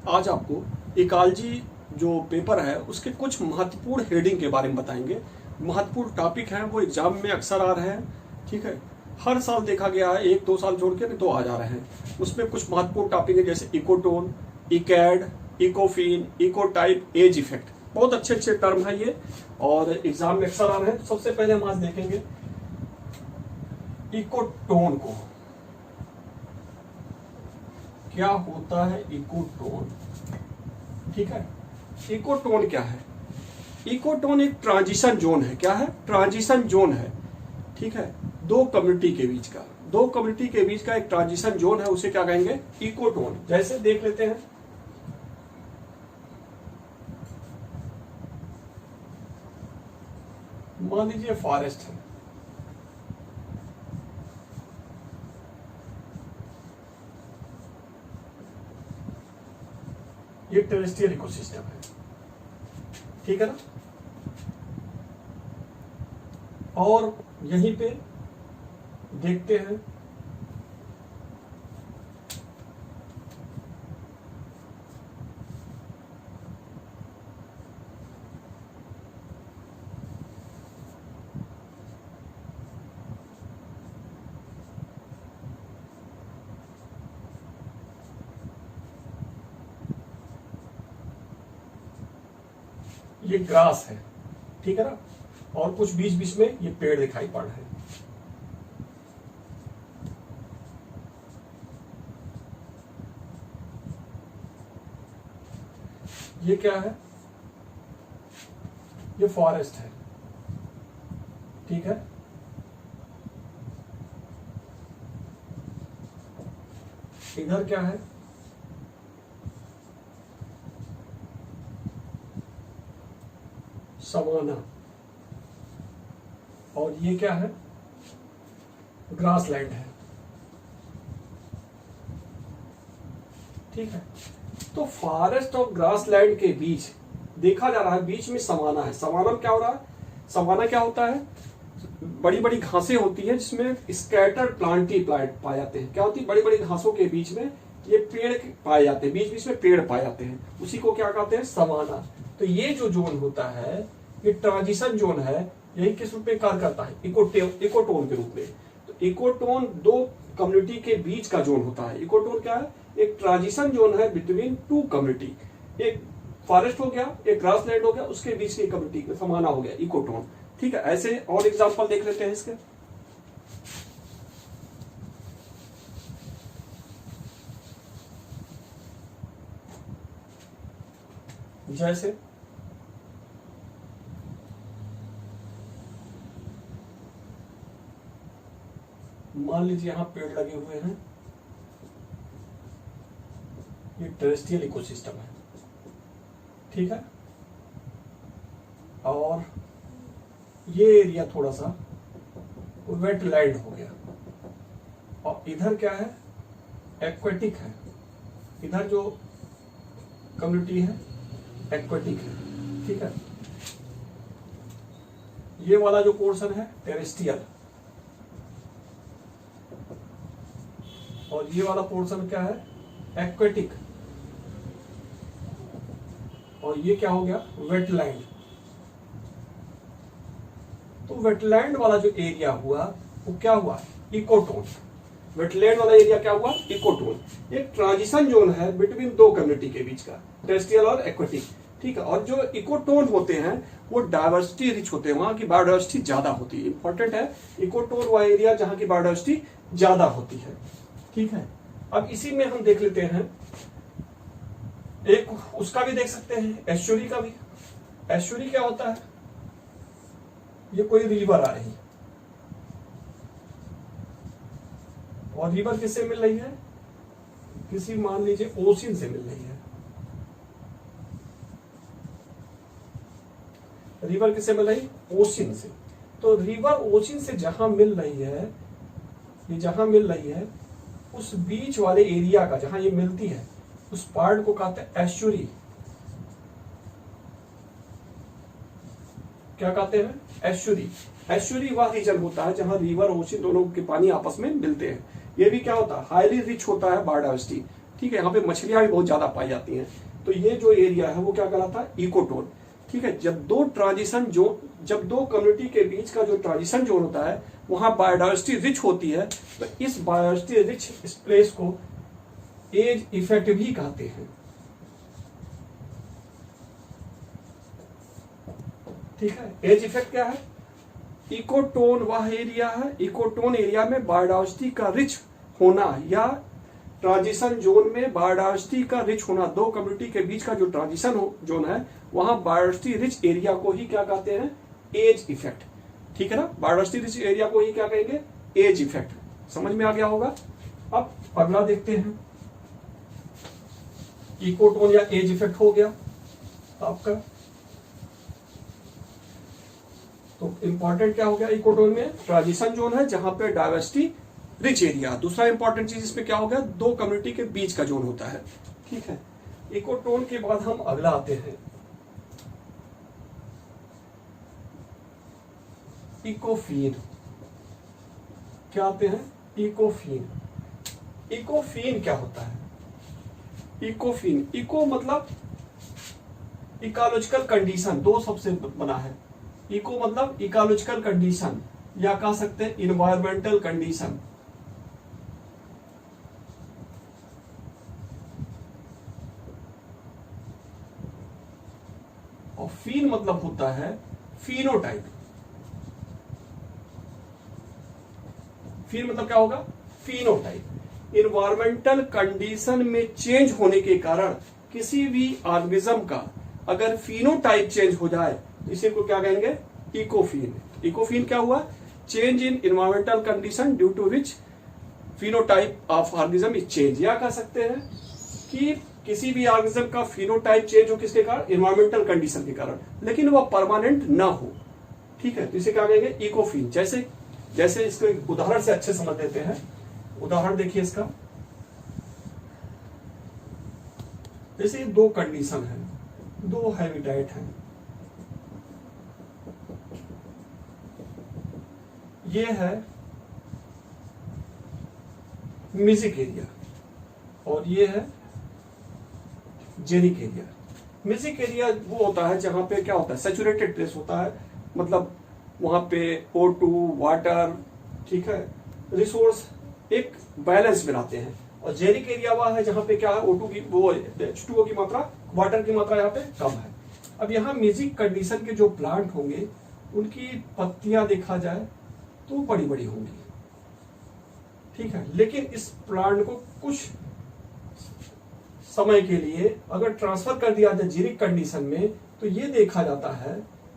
आज आपको इकॉलजी जो पेपर है उसके कुछ महत्वपूर्ण हेडिंग के बारे में बताएंगे। महत्वपूर्ण टॉपिक हैं, वो एग्जाम में अक्सर आ रहे हैं। ठीक है, हर साल देखा गया है, 1-2 साल छोड़ के तो आ जा रहे हैं। उसमें कुछ महत्वपूर्ण टॉपिक है जैसे इकोटोन, इकैड, इकोफिन, इकोटाइप, एज इफेक्ट। बहुत अच्छे अच्छे टर्म है ये और एग्जाम में अक्सर आ रहे हैं। सबसे पहले हम आज देखेंगे इकोटोन को। क्या होता है इकोटोन? ठीक है, इकोटोन क्या है? इकोटोन एक ट्रांजिशन जोन है। क्या है? ट्रांजिशन जोन है। ठीक है, दो कम्युनिटी के बीच का, दो कम्युनिटी के बीच का एक ट्रांजिशन जोन है, उसे क्या कहेंगे? इकोटोन। जैसे देख लेते हैं, मान लीजिए फॉरेस्ट है, ये टेरेस्ट्रियल इकोसिस्टम है। ठीक है ना? और यहीं पे देखते हैं ये ग्रास है। ठीक है ना? और कुछ बीच बीच में ये पेड़ दिखाई पड़ रहे हैं। ये क्या है? ये फॉरेस्ट है। ठीक है, इधर क्या है? सवाना। और ये क्या है? ग्रासलैंड है। ठीक है, तो फॉरेस्ट और ग्रासलैंड के बीच देखा जा रहा है, बीच में सवाना है। सवाना में क्या हो रहा है? सवाना क्या होता है? बड़ी बड़ी घासें होती हैं जिसमें स्कैटर्ड प्लांटी प्लांट पाए जाते हैं। क्या होती है? बड़ी बड़ी घासों के बीच में ये पेड़ पाए जाते हैं, बीच बीच में पेड़ पाए जाते हैं, उसी को क्या कहते हैं? सवाना। तो ये जो जोन होता है ये ट्रांजिशन जोन है। यही किस रूप में कार्य करता है? इकोटोन के रूप में। तो इकोटोन दो कम्युनिटी के बीच का जोन होता है। इकोटोन क्या है? एक ट्रांजिशन जोन है बिटवीन टू कम्युनिटी। एक फॉरेस्ट हो गया, एक ग्रासलैंड हो गया, उसके बीच की कम्युनिटी का समाना हो गया इकोटोन। ठीक है, ऐसे और एग्जांपल देख लेते हैं इसके। जैसे मान लीजिए यहां पेड़ लगे हुए हैं, ये टेरेस्ट्रियल इकोसिस्टम है। ठीक है, और ये एरिया थोड़ा सा वेटलैंड हो गया। और इधर क्या है? एक्वेटिक है। इधर जो कम्युनिटी है एक्वेटिक है। ठीक है, ये वाला जो पोर्शन है टेरेस्ट्रियल, और ये वाला पोर्शन क्या है? एक्वेटिक। और ये क्या हो गया? वेटलैंड। तो वेटलैंड वाला जो एरिया हुआ वो क्या हुआ? इकोटोन। वेटलैंड वाला एरिया क्या हुआ? इकोटोन। एक ट्रांजिशन जोन है बिटवीन दो कम्युनिटी के बीच का, टेरेस्ट्रियल और एक्वेटिक। ठीक है, और जो इकोटोन होते हैं वो डायवर्सिटी रिच होते हैं, वहां की बायोडाइवर्सिटी ज्यादा होती है। इंपॉर्टेंट है, इकोटोन वह एरिया जहां की बायोडाइवर्सिटी ज्यादा होती है। ठीक है, अब इसी में हम देख लेते हैं एक उसका भी देख सकते हैं, एस्चुरी का भी। एस्चुरी क्या होता है? ये कोई रिवर आ रही है और रिवर किससे मिल रही है? किसी मान लीजिए ओशियन से मिल रही है। रिवर किससे मिल रही? ओशियन से। तो रिवर ओशियन से जहां मिल रही है, ये जहां मिल रही है उस बीच वाले एरिया का, जहां ये मिलती है उस पार्ट को कहते हैं एस्चुरी। क्या कहते हैं? एस्चुरी। एस्चुरी वह रीजन होता है जहां रिवर ओशियन दोनों के पानी आपस में मिलते हैं। ये भी क्या होता है? हाईली रिच होता है बायोडाइवर्सिटी। ठीक है, यहाँ पे मछलियां भी बहुत ज्यादा पाई जाती हैं। तो ये जो एरिया है वो क्या कहलाता है, इकोटोन। ठीक है, जब दो कम्युनिटी के बीच का जो ट्रांजिशन जोन होता है वहां बायोडाइवर्सिटी रिच होती है, तो इस बायोडाइवर्सिटी रिच इस प्लेस को एज इफेक्ट भी कहते हैं। ठीक है, एज इफेक्ट क्या है, इकोटोन वह एरिया है, इकोटोन एरिया में बायोडाइवर्सिटी का रिच होना या ट्रांजिशन जोन में बायोडाइवर्सिटी का रिच होना, दो कम्युनिटी के बीच का जो ट्रांजिशन जोन है वहां बायोडाइवर्सिटी रिच एरिया को ही क्या कहते हैं, एज इफेक्ट। ठीक है ना, बायोडाइवर्सिटी रिच एरिया को ही क्या कहेंगे, एज इफेक्ट। समझ में आ गया होगा। अब अगला देखते हैं, इकोटोन या एज इफेक्ट हो गया आपका। तो इंपॉर्टेंट क्या हो गया, इकोटोन में ट्रांजिशन जोन है जहां पे डाइवर्सिटी रिच एरिया। दूसरा इंपॉर्टेंट चीज इसमें क्या हो गया, दो कम्युनिटी के बीच का जोन होता है। ठीक है, इकोटोन के बाद हम अगला आते हैं, इकोफीन। क्या आते हैं, इकोफीन। इकोफीन क्या होता है, इकोफीन, इको मतलब इकोलॉजिकल कंडीशन, दो शब्द से बना है। इको मतलब इकोलॉजिकल कंडीशन या कह सकते हैं इन्वायरमेंटल कंडीशन। और फीन मतलब होता है फिनोटाइप। फीन मतलब क्या होगा, फिनोटाइप। इन्वायरमेंटल कंडीशन में चेंज होने के कारण किसी भी ऑर्गेनिज्म का अगर फिनोटाइप चेंज हो जाए तो इसी को क्या कहेंगे, इकोफीन। इकोफीन क्या हुआ, change in environmental condition due to which phenotype of organism is change. या कह सकते हैं कि किसी भी ऑर्गेनिज्म का फिनोटाइप चेंज हो किसके कारण, इन्वायरमेंटल कंडीशन के कारण, लेकिन वह परमानेंट ना हो। ठीक है, तो इसे क्या कहेंगे, इकोफीन। जैसे इसको एक उदाहरण से अच्छे समझ लेते हैं। उदाहरण देखिए इसका, जैसे दो कंडीशन है, दो हैबिटेट हैं। ये है म्यूजिक एरिया और ये है जेनिक एरिया। म्यूजिक एरिया वो होता है जहां पे क्या होता है, सैचुरेटेड प्लेस होता है, मतलब वहां पे O2 वाटर, ठीक है, रिसोर्स एक बैलेंस बनाते हैं। और जेनिक एरिया वह है जहां पे क्या है, O2 की वो H2O की मात्रा, वाटर की मात्रा यहाँ पे कम है। अब यहाँ म्यूजिक कंडीशन के जो प्लांट होंगे उनकी पत्तियां देखा जाए तो बड़ी बड़ी होंगी। ठीक है, लेकिन इस प्लांट को कुछ समय के लिए अगर ट्रांसफर कर दिया जाए जेनिक कंडीशन में तो ये देखा जाता है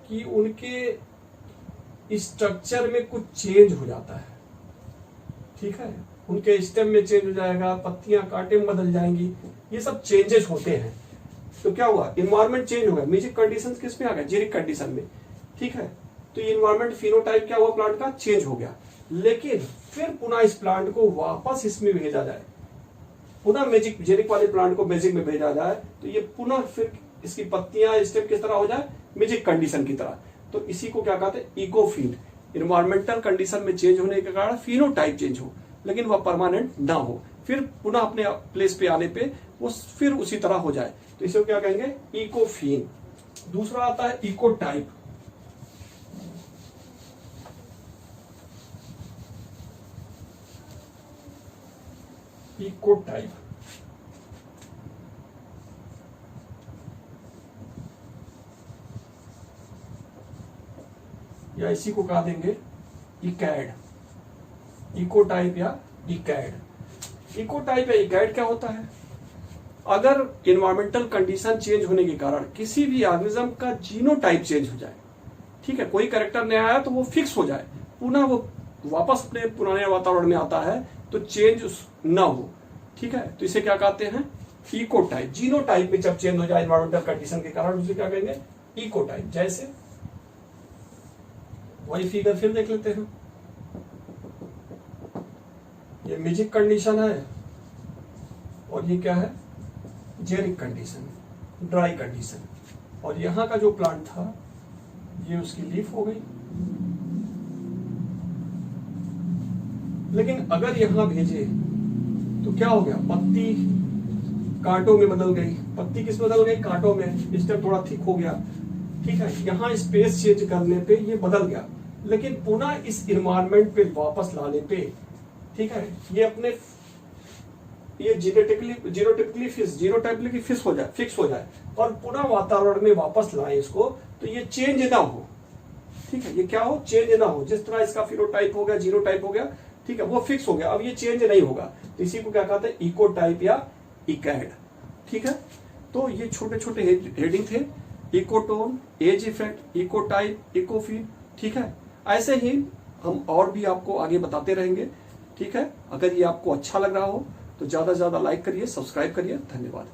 कि उनके स्ट्रक्चर में कुछ चेंज हो जाता है। ठीक है, उनके स्टेम में चेंज हो जाएगा, पत्तियां कांटे में बदल जाएंगी, ये सब चेंजेस होते हैं। तो क्या हुआ, इन्वायरमेंट चेंज हो गया, म्यूजिक कंडीशन किस में आ गया, जेनिक कंडीशन में। ठीक है, तो इन्वायरमेंट फिनोटाइप क्या हुआ, प्लांट का चेंज हो गया। लेकिन फिर पुनः इस प्लांट को वापस इसमें भेजा जाए, पुनः मैजिक जेनिक वाले प्लांट को मैजिक में भेजा जाए तो ये पुनः फिर इसकी पत्तियां स्टेम किस तरह हो जाए, मैजिक कंडीशन की तरह। तो इसी को क्या कहते हैं, इकोफीन। इन्वायरमेंटल कंडीशन में चेंज होने के कारण फिनोटाइप चेंज हो लेकिन वह परमानेंट ना हो, फिर पुनः अपने प्लेस पे आने पे वो फिर उसी तरह हो जाए, तो इसे क्या कहेंगे, इकोफीन। दूसरा आता है इकोटाइप। इकोटाइप या इसी को कहा देंगे इकैड। इकोटाइप या इकैड। इकोटाइप या इकैड क्या होता है, अगर इन्वायरमेंटल कंडीशन चेंज होने के कारण किसी भी ऑर्गेनिज्म का जीनोटाइप चेंज हो जाए, ठीक है, कोई कैरेक्टर नया आया तो वो फिक्स हो जाए, पुनः वो वापस अपने पुराने वातावरण में आता है तो चेंज ना हो। ठीक है, तो इसे क्या कहते हैं, इकोटाइप। जीनोटाइप में जब चेंज हो जाए इन्वायरमेंटल कंडीशन के कारण उसे क्या कहेंगे, इकोटाइप। जैसे वही फिगर फिर देख लेते हैं, ये म्यूजिक कंडीशन है और ये क्या है, जेनिक कंडीशन, ड्राई कंडीशन। और यहां का जो प्लांट था ये उसकी लीफ हो गई। लेकिन अगर यहां भेजे तो क्या हो गया, पत्ती कांटों में बदल गई, पत्ती किस बदल गई, कांटों में, स्टेम थोड़ा थिक हो गया, ठीक है। यहाँ स्पेस चेंज करने पे ये बदल गया, लेकिन पुनः इस इन्वायरमेंट पे वापस लाने पे, ठीक है, ये अपने ये जीनोटाइपिकली फिक्स हो जाए और पुनः वातावरण में वापस लाए इसको, तो ये चेंज ना हो, ठीक है, ये क्या हो, चेंज ना हो। जिस तरह इसका फिनोटाइप हो गया, जीनोटाइप हो गया, ठीक है, वो फिक्स हो गया, अब ये चेंज नहीं होगा, तो इसी को क्या कहते हैं, इकोटाइप या इकैड, ठीक है। तो ये छोटे छोटे हेडिंग थे, इकोटोन, एज इफेक्ट, इकोटाइप, इकोफीन, ठीक है। ऐसे ही हम और भी आपको आगे बताते रहेंगे, ठीक है। अगर ये आपको अच्छा लग रहा हो तो ज्यादा से ज्यादा लाइक करिए, सब्सक्राइब करिए। धन्यवाद।